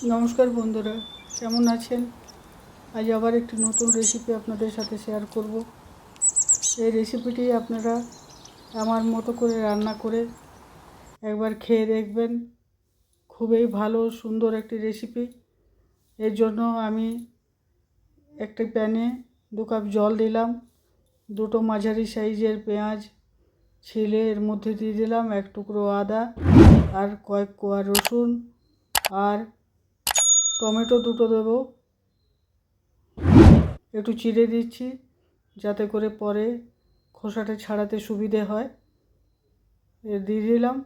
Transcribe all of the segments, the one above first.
নমস্কার বন্ধুরা, কেমন আছেন? আজ আবার একটি নতুন রেসিপি আপনাদের সাথে শেয়ার করব। এই রেসিপিটি আপনারা আমার মতো করে রান্না করে একবার খেয়ে দেখবেন। খুবই ভালো সুন্দর একটি রেসিপি। এর জন্য আমি একটি প্যানে 2 কাপ জল দিলাম, দুটো মাঝারি সাইজের পেঁয়াজ ছিলে এর মধ্যে দিয়ে দিলাম, 1 টুকরো আদা আর কয়েক কোয়া রসুন আর টমেটো দুটো দেবো। একটু চিড়ে দিচ্ছি যাতে করে পরে খোসাটা ছাড়াতে সুবিধে হয়। দিয়ে দিলাম।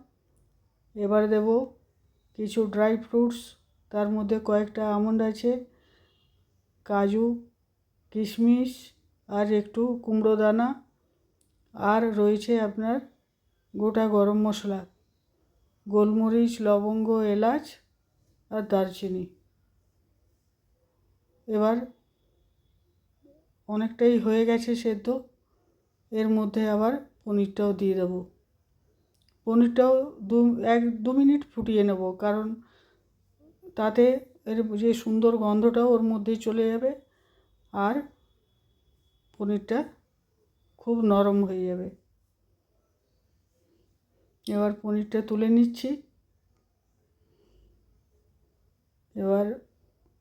এবার দেব কিছু ড্রাই ফ্রুটস, তার মধ্যে কয়েকটা আমন্ড আছে, কাজু, কিশমিশ আর একটু কুমড়ো দানা, আর রয়েছে আপনার গোটা গরম মশলা, গোলমরিচ, লবঙ্গ, এলাচ আর দারচিনি। এবার অনেকটাই হয়ে গেছে সেদ্ধ, এর মধ্যে আবার পনিরটাও দিয়ে দেবো। পনিরটাও 1-2 মিনিট ফুটিয়ে নেব, কারণ তাতে এর যে সুন্দর গন্ধটাও ওর মধ্যেই চলে যাবে আর পনিরটা খুব নরম হয়ে যাবে। এবার পনিরটা তুলে নিচ্ছি। এবার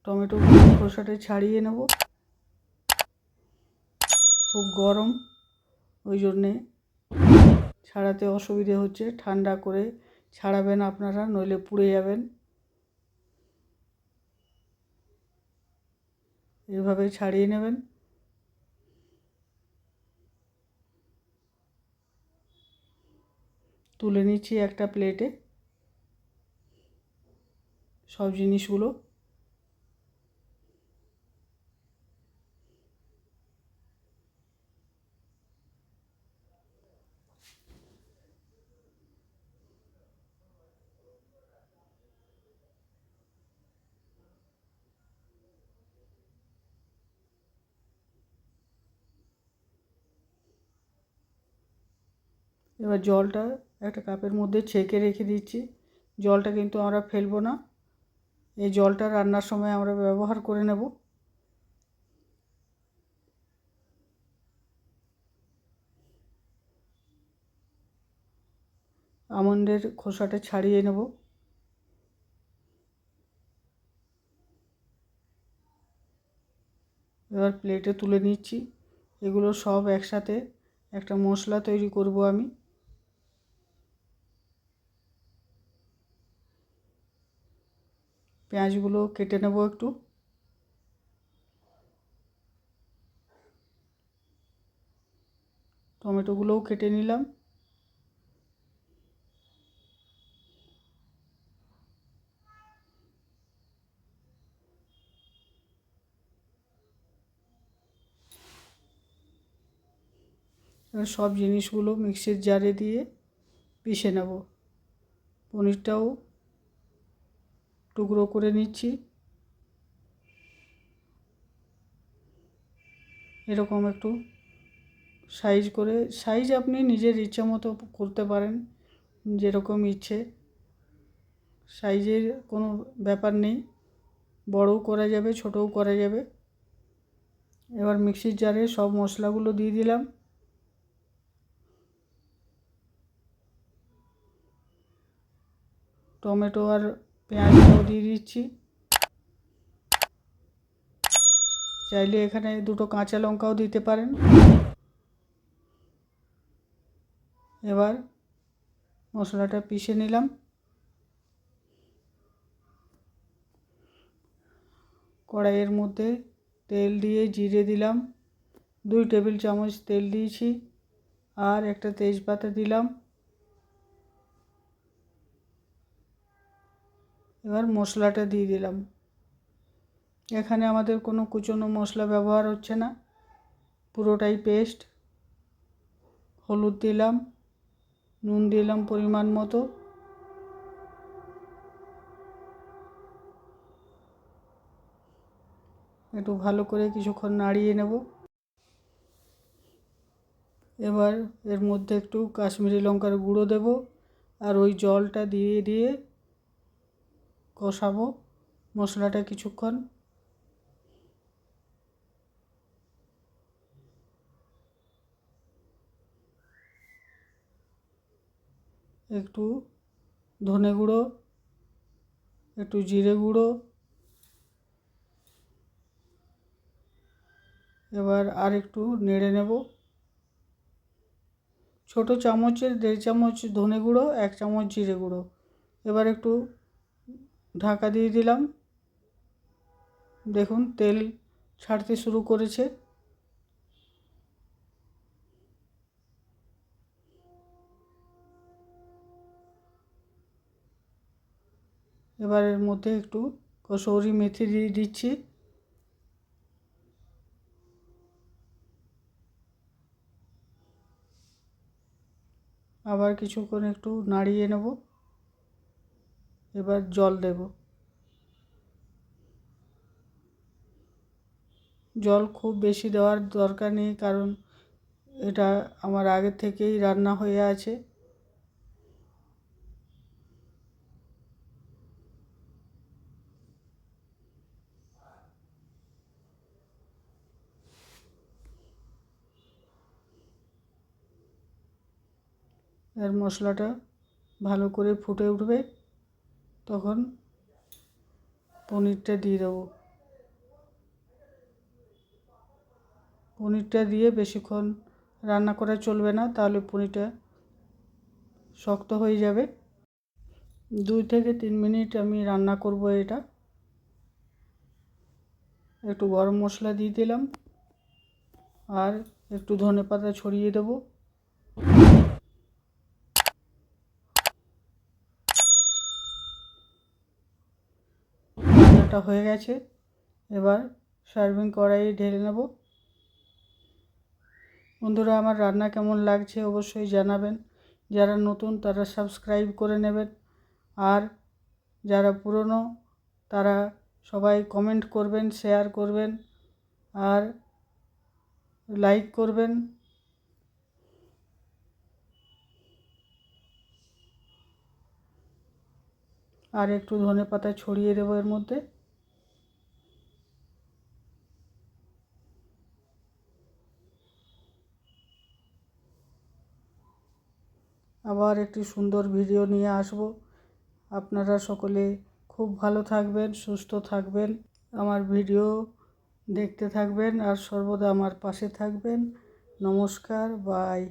টমেটো খোসাটা ছাড়িয়ে নেব। খুব গরম, ওই জন্যে ছাড়াতে অসুবিধে হচ্ছে। ঠান্ডা করে ছাড়াবেন আপনারা, নইলে পুড়ে যাবেন। এভাবে ছাড়িয়ে নেবেন। তুলে নিচ্ছি একটা প্লেটে সব জিনিসগুলো। এবার জলটা একটা কাপের মধ্যে ছেঁকে রেখে দিচ্ছি। জলটা কিন্তু আমরা ফেলবো না, এই জলটা রান্নার সময় আমরা ব্যবহার করে নেব। আমন্ডের খোসাটা ছাড়িয়ে নেব। এবার প্লেটে তুলে নিচ্ছি। এগুলো সব একসাথে একটা মশলা তৈরি করব আমি। পেঁয়াজগুলো কেটে নেব একটু। টমেটোগুলোও কেটে নিলাম। এবার সব জিনিসগুলো মিক্সির জারে দিয়ে পিষে নেব। পনিরটাও টুকরো করে নিচ্ছি। এরকম একটু সাইজ করে, সাইজ আপনি নিজের ইচ্ছে মতো করতে পারেন, যেরকম ইচ্ছে। সাইজের কোনো ব্যাপার নেই, বড়ও করা যাবে, ছোটও করা যাবে। এবার মিক্সির জারে সব মশলাগুলো দিয়ে দিলাম। টমেটো আর পেঁয়াজটাও দিয়ে দিচ্ছি। চাইলে এখানে 2টো কাঁচা লঙ্কাও দিতে পারেন। এবার মশলাটা পিষে নিলাম। কড়াইয়ের মধ্যে তেল দিয়ে জিরে দিলাম, 2 টেবিল চামচ তেল দিয়েছি, আর একটা তেজপাতা দিলাম। এবার মশলাটা দিয়ে দিলাম। এখানে আমাদের কোনো কুচনো মশলা ব্যবহার হচ্ছে না, পুরোটাই পেস্ট। হলুদ দিলাম, নুন দিলাম পরিমাণ মতো। একটু ভালো করে কিছুক্ষণ নাড়িয়ে নেব। এবার এর মধ্যে একটু কাশ্মীরি লঙ্কার গুঁড়ো দেব, আর ওই জলটা দিয়ে দিয়ে কষাবো। মশলাটা কিছুক্ষণ একটু ধনে গুঁড়ো, একটু জিরে গুঁড়ো, এবার আর একটু নেড়ে নেব। ছোট চামচের 1.5 চামচ ধনে গুঁড়ো, 1 চামচ জিরে গুঁড়ো। এবার একটু ঢাকা দিয়ে দিলাম। দেখুন তেল ছাড়তে শুরু করেছে। এবার এর মধ্যে একটু কসুরি মেথি দিয়ে দিচ্ছি। আবার কিছুক্ষণ একটু নাড়িয়ে নেব। এবার জল দেব। জল খুব বেশি দেওয়ার দরকার নেই, কারণ এটা আমার আগে থেকেই রান্না হয়ে আছে। এর মশলাটা ভালো করে ফুটে উঠবে, তখন পনিরটা দিয়ে দেবো। পনিরটা দিয়ে বেশিক্ষণ রান্না করা চলবে না, তাহলে পনিরটা শক্ত হয়ে যাবে। 2 থেকে 3 মিনিট আমি রান্না করব এটা। একটু গরম মশলা দিয়ে দিলাম আর একটু ধনেপাতা ছড়িয়ে দেব। রান্নাটা হয়ে গেছে। এবার সার্ভিং কড়াইয়ে ঢেলে নেব। বন্ধুরা, আমার রান্না কেমন লাগছে অবশ্যই জানাবেন। যারা নতুন তারা সাবস্ক্রাইব করে নেবেন, আর যারা পুরনো তারা সবাই কমেন্ট করবেন, শেয়ার করবেন আর লাইক করবেন। আর একটু ধনেপাতা ছড়িয়ে দেবো এর মধ্যে। আবার একটি সুন্দর ভিডিও নিয়ে আসব। আপনারা সকলে খুব ভালো থাকবেন, সুস্থ থাকবেন, আমার ভিডিও দেখতে থাকবেন আর সর্বদা আমার পাশে থাকবেন। নমস্কার, বাই।